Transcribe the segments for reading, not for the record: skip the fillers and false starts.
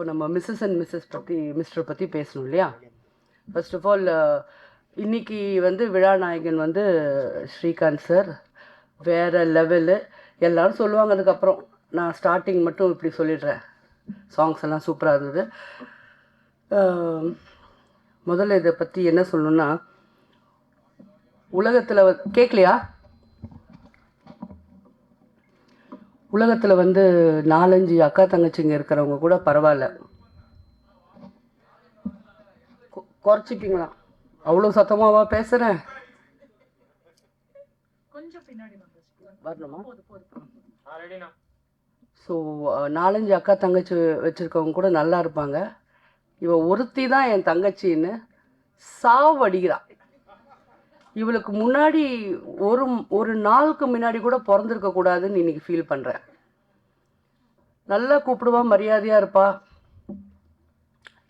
இப்போ நம்ம Mrs and mister பற்றி பேசணும் இல்லையா? ஃபர்ஸ்ட் ஆஃப் ஆல் இன்னைக்கு வந்து விழா நாயகன் வந்து ஸ்ரீகாந்த் சார் வேறு லெவலு. எல்லோரும் சொல்லுவாங்க. அதுக்கப்புறம் நான் ஸ்டார்டிங் மட்டும் இப்படி சொல்லிடுறேன். சாங்ஸ் எல்லாம் சூப்பராக இருந்தது. முதல்ல இதை பற்றி என்ன சொல்லணுன்னா, உலகத்தில் கேட்கலையா? உலகத்தில் வந்து 4-5 அக்கா தங்கச்சிங்க இருக்கிறவங்க கூட பரவாயில்ல, குறைச்சிப்பீங்களா? அவ்வளோ சத்தமாவா பேசுகிறேன்? வரணுமா? ஸோ 4-5 அக்கா தங்கச்சி வச்சுருக்கவங்க கூட நல்லா இருப்பாங்க. இவ ஒருத்தி தான் என் தங்கச்சின்னு சாவடிக்கிறான். இவளுக்கு முன்னாடி ஒரு நாளுக்கு முன்னாடி கூட பிறந்திருக்க கூடாதுன்னு இன்னைக்கு ஃபீல் பண்ணுறேன். நல்லா கூப்பிடுவா, மரியாதையாக இருப்பா.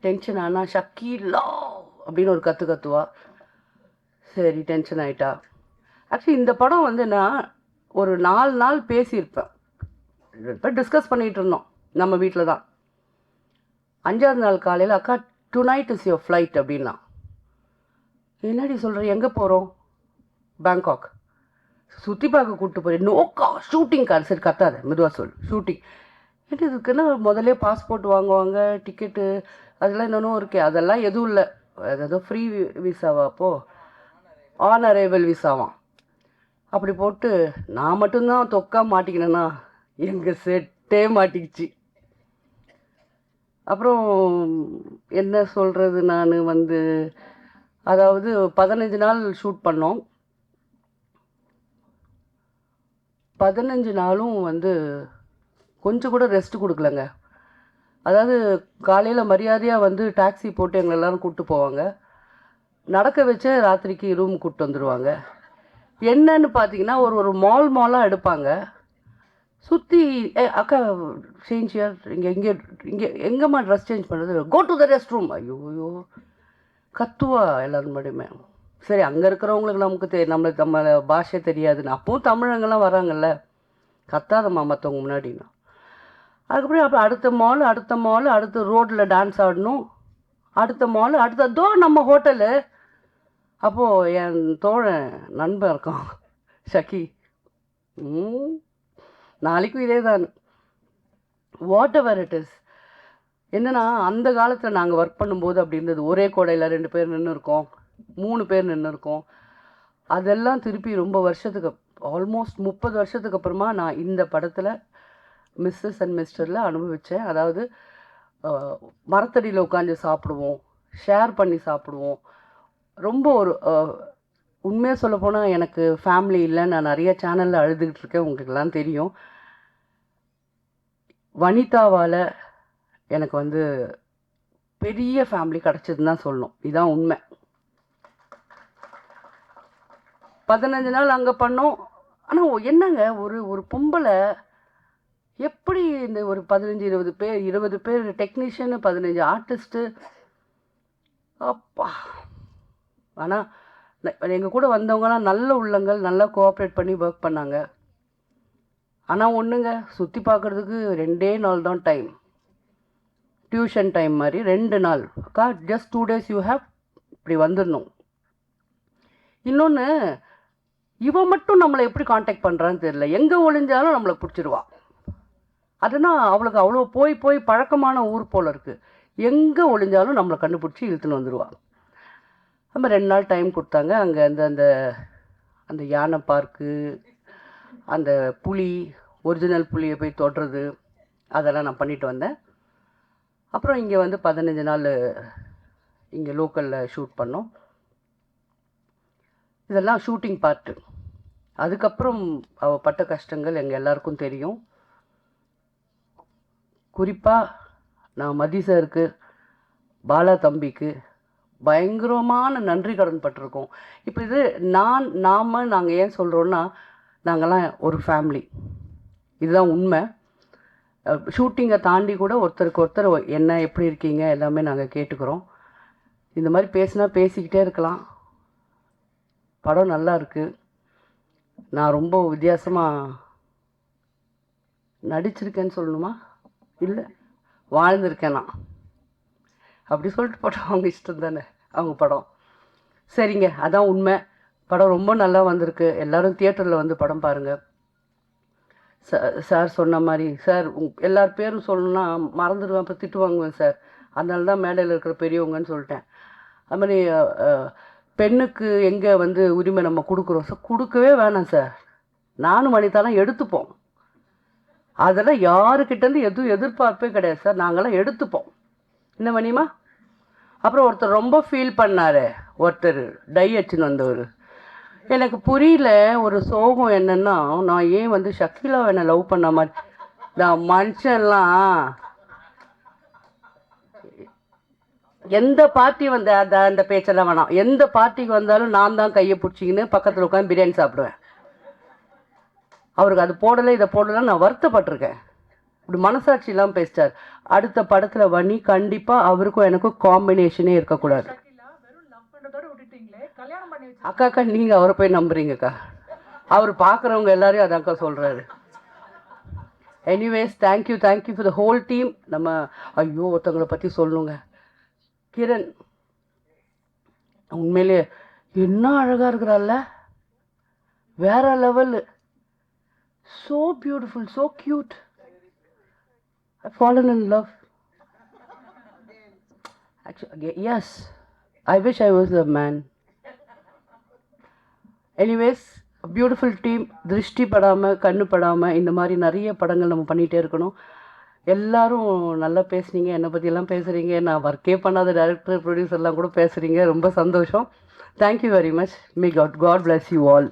டென்ஷன் ஆனால் ஷக்கீலா அப்படின்னு ஒரு கத்துவா. சரி, டென்ஷன் ஆகிட்டா. ஆக்சுவலி இந்த படம் வந்து நான் ஒரு 4 நாள் பேசியிருப்பேன். இப்போ டிஸ்கஸ் பண்ணிகிட்டு இருந்தோம் நம்ம வீட்டில் தான். 5ஆவது நாள் காலையில் அக்கா டுநைட் இஸ் யுவர் ஃப்ளைட் அப்படின்னா. என்னடி சொல்கிற? எங்கே போகிறோம்? பேங்காக். சுற்றி பார்க்க கூப்பிட்டு போகிறேன். நோக்கா ஷூட்டிங் கார். சரி கத்தாத, மெதுவாக சொல். ஷூட்டிங். ஏன்னா இதுக்குன்னு முதல்ல பாஸ்போர்ட் வாங்குவாங்க, டிக்கெட்டு, அதெல்லாம் இன்னொன்றும் இருக்கே. அதெல்லாம் எதுவும் இல்லை. ஏதோ ஃப்ரீ விசாவா? அப்போது ஆன் அரைவல் விசாவாம். அப்படி போட்டு நான் மட்டும்தான் தொக்கா மாட்டிக்கினேன்னா எங்கள் செட்டே மாட்டிக்கிச்சு. அப்புறம் என்ன சொல்கிறது, நான் வந்து அதாவது 15 நாள் ஷூட் பண்ணோம். 15 நாளும் வந்து கொஞ்சம் கூட ரெஸ்ட் கொடுக்கலங்க. அதாவது காலையில் மரியாதையாக வந்து டாக்ஸி போட்டு எங்களை எல்லோரும் கூப்பிட்டு போவாங்க. நடக்க வச்ச ராத்திரிக்கு ரூம் கூப்பிட்டு வந்துடுவாங்க. என்னன்னு பார்த்தீங்கன்னா ஒரு மாலாக எடுப்பாங்க. சுற்றி அக்கா சேஞ்ச் இயர், இங்கே எங்கேம்மா ட்ரெஸ் சேஞ்ச் பண்ணுறது? Go to the rest room. ஐயோ கத்துவா எல்லோரும் மட்டுமே. சரி, அங்கே இருக்கிறவங்களுக்கு நமக்கு நம்ம பாஷை தெரியாதுன்னு. அப்பவும் தமிழங்கெல்லாம் வராங்கல்ல, கத்தாதம்மா மற்றவங்க முன்னாடினா. அதுக்கப்புறம் அப்போ அடுத்த மால் அடுத்த ரோட்டில் டான்ஸ் ஆடணும். அடுத்த மால் அடுத்ததோ நம்ம ஹோட்டலு. அப்போது என் தோழன் நண்பன் இருக்கான் ஷக்கி. நாளைக்கும் இதே தான். What ever it is. என்னென்னா அந்த காலத்தில் நாங்கள் ஒர்க் பண்ணும்போது அப்படி இருந்தது. ஒரே கோடையில் 2 பேர் நின்று இருக்கோம், 3 பேர் நின்று இருக்கோம். அதெல்லாம் திருப்பி ரொம்ப வருஷத்துக்கு, ஆல்மோஸ்ட் 30 வருஷத்துக்கு அப்புறமா நான் இந்த படத்தில் மிஸ்ஸஸ் அண்ட் மிஸ்டரில் அனுபவித்தேன். அதாவது மரத்தடியில் உட்காந்து சாப்பிடுவோம், ஷேர் பண்ணி சாப்பிடுவோம். ரொம்ப ஒரு உண்மையாக சொல்லப்போனால் எனக்கு ஃபேமிலி இல்லை. நான் நிறைய சேனலில் அழுதுகிட்டு இருக்கேன், உங்களுக்கெல்லாம் தெரியும். வனிதாவால் எனக்கு வந்து பெரிய ஃபேமிலி கிடச்சதுன்னு தான் சொல்லணும். இதுதான் உண்மை. 15 நாள் அங்கே பண்ணோம். ஆனால் என்னங்க, ஒரு பொம்பளை எப்படி இந்த ஒரு 15-20 பேர் 20 பேர் டெக்னீஷியனு, 15 ஆர்டிஸ்ட்டு, அப்பா. ஆனால் எங்கள் கூட வந்தவங்கலாம் நல்ல உள்ளங்கள், நல்லா கோஆப்ரேட் பண்ணி ஒர்க் பண்ணாங்க. ஆனால் ஒன்றுங்க, சுற்றி பார்க்குறதுக்கு 2 நாள் தான் டைம். டியூஷன் டைம் மாதிரி 2 நாள். அக்கா ஜஸ்ட் 2 days யூ ஹேவ், இப்படி வந்துடணும். இன்னொன்று, இவன் மட்டும் நம்மளை எப்படி காண்டாக்ட் பண்ணுறான்னு தெரியல. எங்கே ஒளிஞ்சாலும் நம்மளை பிடிச்சிருவா. அதுனா அவளுக்கு அவ்வளோ போய் பழக்கமான ஊர் போல் இருக்குது. எங்கே ஒளிஞ்சாலும் நம்மளை கண்டுபிடிச்சி இழுத்துன்னு வந்துடுவா. நம்ம 2 நாள் டைம் கொடுத்தாங்க. அங்கே அந்த யானை பார்க்கு, அந்த புலி, ஒரிஜினல் புலியை போய் தொடுறது, அதெல்லாம் நான் பண்ணிட்டு வந்தேன். அப்புறம் இங்கே வந்து 15 நாள் இங்கே லோக்கலில் ஷூட் பண்ணோம். இதெல்லாம் ஷூட்டிங் பார்ட்டு. அதுக்கப்புறம் அவள் பட்ட கஷ்டங்கள் எங்கள் எல்லாருக்கும் தெரியும். குறிப்பாக நான் மதி சாருக்கு, பாலா தம்பிக்கு பயங்கரமான நன்றி கடன் பட்டிருக்கோம். இப்போ இது நாங்கள் ஏன் சொல்கிறோன்னா, நாங்கள்லாம் ஒரு ஃபேமிலி, இதுதான் உண்மை. ஷூட்டிங்கை தாண்டி கூட ஒருத்தருக்கு ஒருத்தர் என்ன எப்படி இருக்கீங்க எல்லாமே நாங்கள் கேட்டுக்கிறோம். இந்த மாதிரி பேசிக்கிட்டே இருக்கலாம். படம் நல்லா இருக்குது. நான் ரொம்ப வித்தியாசமாக நடிச்சிருக்கேன்னு சொல்லணுமா? இல்லை, வாழ்ந்திருக்கேன் நான். அப்படி சொல்லிட்டு போட்டோம், அவங்க இஷ்டம் தானே, அவங்க படம். சரிங்க, அதான் உண்மை. படம் ரொம்ப நல்லா வந்திருக்கு. எல்லோரும் தியேட்டரில் வந்து படம் பாருங்கள். சார் சொன்ன மாதிரி, சார் எல்லார் பேரும் சொல்லணுன்னா மறந்துடுவேன், அப்போ திட்டு வாங்குவேன் சார். அதனால தான் மேடையில் இருக்கிற பெரியவங்கன்னு சொல்லிட்டேன். அது மாதிரி பெண்ணுக்கு எங்கே வந்து உரிமை நம்ம கொடுக்குறோம் சார்? கொடுக்கவே வேணாம் சார். நானும் வனிதாலாம் எடுத்துப்போம். அதெல்லாம் யாருக்கிட்டேருந்து எதுவும் எதிர்பார்ப்பே கிடையாது சார். நாங்களாம் எடுத்துப்போம். என்ன வனிமா? அப்புறம் ஒருத்தர் ரொம்ப ஃபீல் பண்ணார். ஒருத்தர் டை அச்சுன்னு வந்தவர். எனக்கு புரியல ஒரு சோகம் என்னென்னா, நான் ஏன் வந்து ஷக்கீலாவை என்னை லவ் பண்ண மாதிரி. நான் மனுஷன்லாம் எந்த பார்ட்டி வந்த அந்த பேச்செல்லாம் வேணாம். எந்த பார்ட்டிக்கு வந்தாலும் நான் தான் கையை பிடிச்சிக்கின்னு பக்கத்தில் உட்காந்து பிரியாணி சாப்பிடுவேன். அவருக்கு அது போடலை இதை போடலை நான் வருத்தப்பட்டிருக்கேன். இப்படி மனசாட்சி இல்லாமல் பேசிட்டார். அடுத்த படத்தில் வனி கண்டிப்பாக அவருக்கும் எனக்கும் காம்பினேஷனே இருக்கக்கூடாது. அக்கா நீங்கள் அவரை போய் நம்புறீங்கக்கா. அவர் பார்க்குறவங்க எல்லாரையும் அதாக்கா சொல்கிறாரு. Anyways, thank you for the whole team. நம்ம ஐயோ ஒருத்தவங்களை பற்றி சொல்லணுங்க. கிரண் உண்மையிலே என்ன அழகாக இருக்கிறாள்ல, வேற level. So beautiful, so cute. I've fallen in love. Actually, yes. I wish I was a man. Anyways, a beautiful team. திருஷ்டி படாமல் கண்ணு படாமல் இந்த மாதிரி நிறைய படங்கள் நம்ம பண்ணிகிட்டே இருக்கணும். எல்லாரும் நல்லா பேசுனீங்க, என்னை பற்றியெல்லாம் பேசுகிறீங்க. நான் ஒர்க்கே பண்ணாத டைரக்டர் ப்ரொடியூசர்லாம் கூட பேசுகிறீங்க. ரொம்ப சந்தோஷம். Thank you very much. May God bless you all.